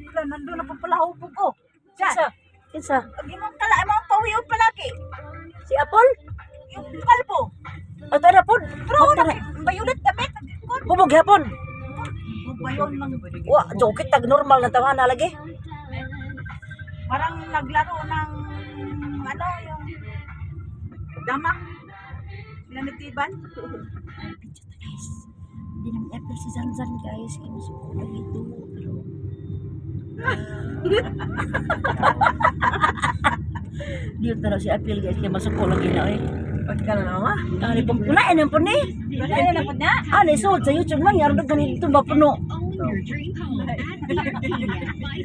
Wala, nandun na papalahubog ko. Diyan. Kinsa? Imong tala, imong pawiyon palagi. Si Apple? Yung kalbo. O tara po. Pero bayulat damit. Bubog hapon. Bayon ng... Wa, jokit tag normal na tawa na lagi. Parang naglaro ng... Ano, yung... Damak. Pinanitiban. Hindi naman Apple si Zanzan guys. Kinusuko lang ito. Pero... Di yun tara si Apple guys. Kaya masuko lang ina eh. Pagka na naman. Ani pong punain ang puni. Kaya na po na. Ani suod sa YouTube man yaron ganito ba puno.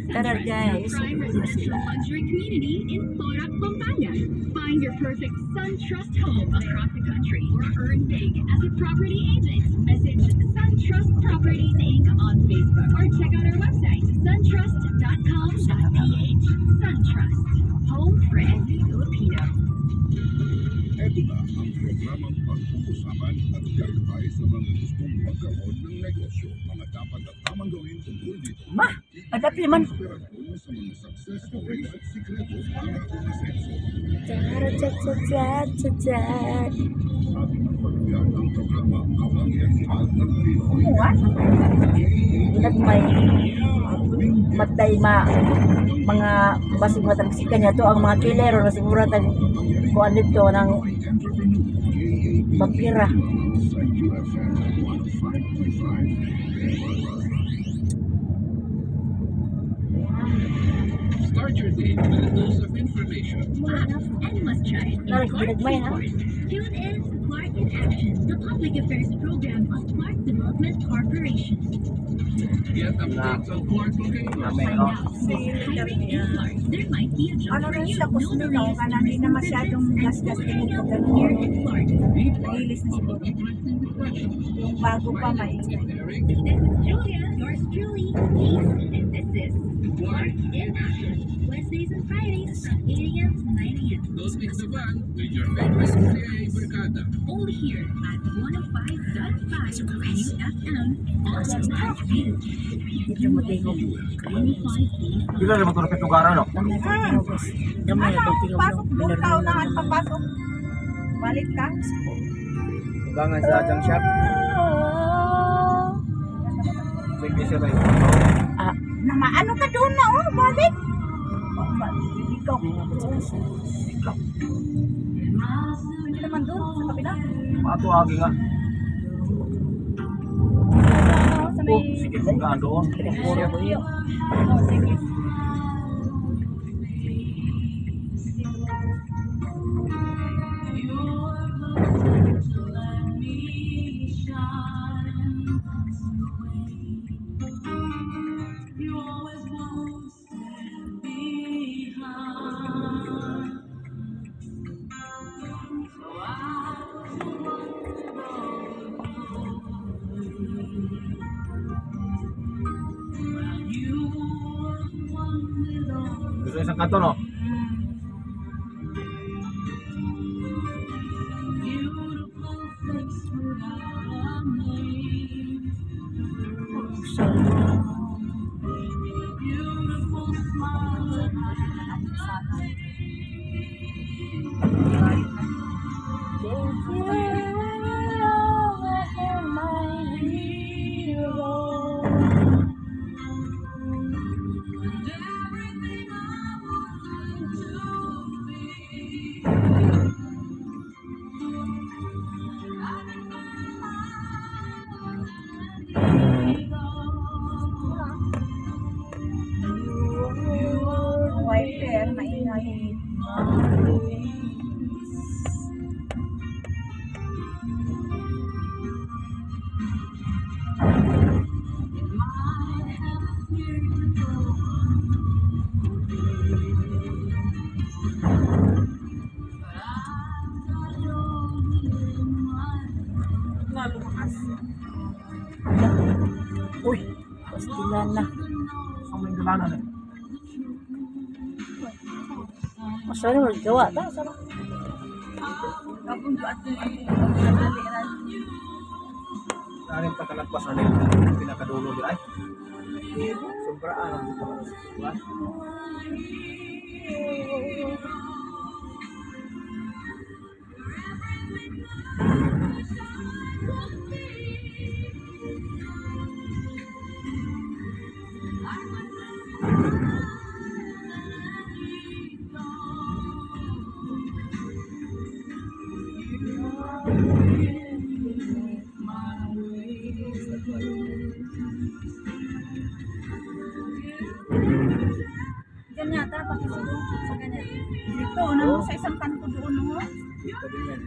Tara guys. Luxury community in Porac, Pampanga. Find your perfect SunTrust home across the country or earn big as a property agent. Message SunTrust Properties Inc. on Facebook or check out our website suntrust.com.ph. SunTrust, home for every Filipino. Ito na ang programang pag-uusapan at gagawin sa mga gustong magkaroon ng negosyo. Mga dapat at tamang gawin tungkol dito. Ma, adapi man. Inspirasyon sa mga success stories at sikreto ng umasenso. Chat. Ating pagbiyan ang programa Kapangyarihan ng Pinoy. Ilag may matay mga basig matang kanya to ang mga kilero na siguro tag kuan dito ng vampira. Start your day with a dose of information. And must try it. Narik binagmay na. Tune in to Clark in Action, the public affairs program of Clark Development Corporation. Get updates on Clark locations. Find out if hiring in Clark, there might be a job Ano for rin you. siya kung sino ka na hindi na masyadong gas-gas tingin ko ganun. Here in Clark. Nagilis na siguro. Yung bago pa may... This is Julia, yours truly, Keith, and this is Clark in Action. Wednesdays and Fridays from 8 a.m. to 9 a.m. Don't miss the fun with your favorite CIA Barkada. Only here at 105.5 UFM on npud. Dito mo tingog. 105.5. Bila naman ito na pitugara, no? Gamay ko tingog. Gamay Ano, ko tingog. pasok mo, kaunahan papasok. Balik ka. Bangan sa Jang Shop. Sige siya tayo. Ano ka doon na, oh, balik. Ikaw. Hindi naman doon, sa kabila. Pato agi nga. Sa Oh, sige kung kaan doon. Puro ko yun. Sige. Gusto isang kanto, no? Wiper, maingay. Lumakas. Uy, pastilan na. Ang may dalanan, eh. Masaya mo gawa ta sama. Kapag doon at doon, Kanin pa kalagpas na rin. Pinakadulo din ay. Sobraan ang dito. Diba? Diyan yata, pakisulong sa ganyan. Dito, ano mo sa isang kanto doon, no? Dito din yan.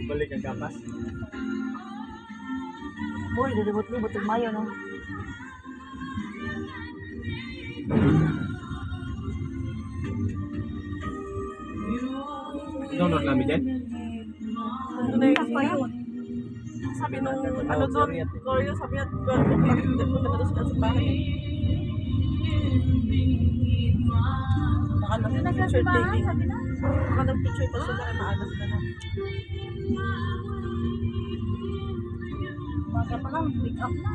Balik ang kapas. Boy, lilibot-libot yung mayo, no? Download namin dyan. Ano na yun? Sabi nung, ano doon, Korea, sabi niya, 12 o'clock, hindi po na sa bahay. Baka nag-picture taking. Baka nag-picture pa sila, maalas na lang. Baga pa lang, pick up na.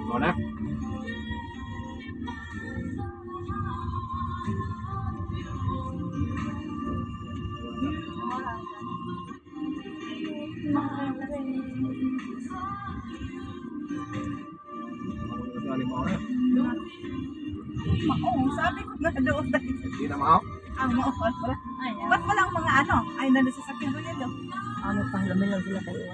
Mau na? Oo, sabi ko nga doon dahil Hindi na mau? ang maukol pala. Ay, Ba't walang mga ano? Ay, nandun sa sakyan ko yun. ano pa, lamin lang sila kayo.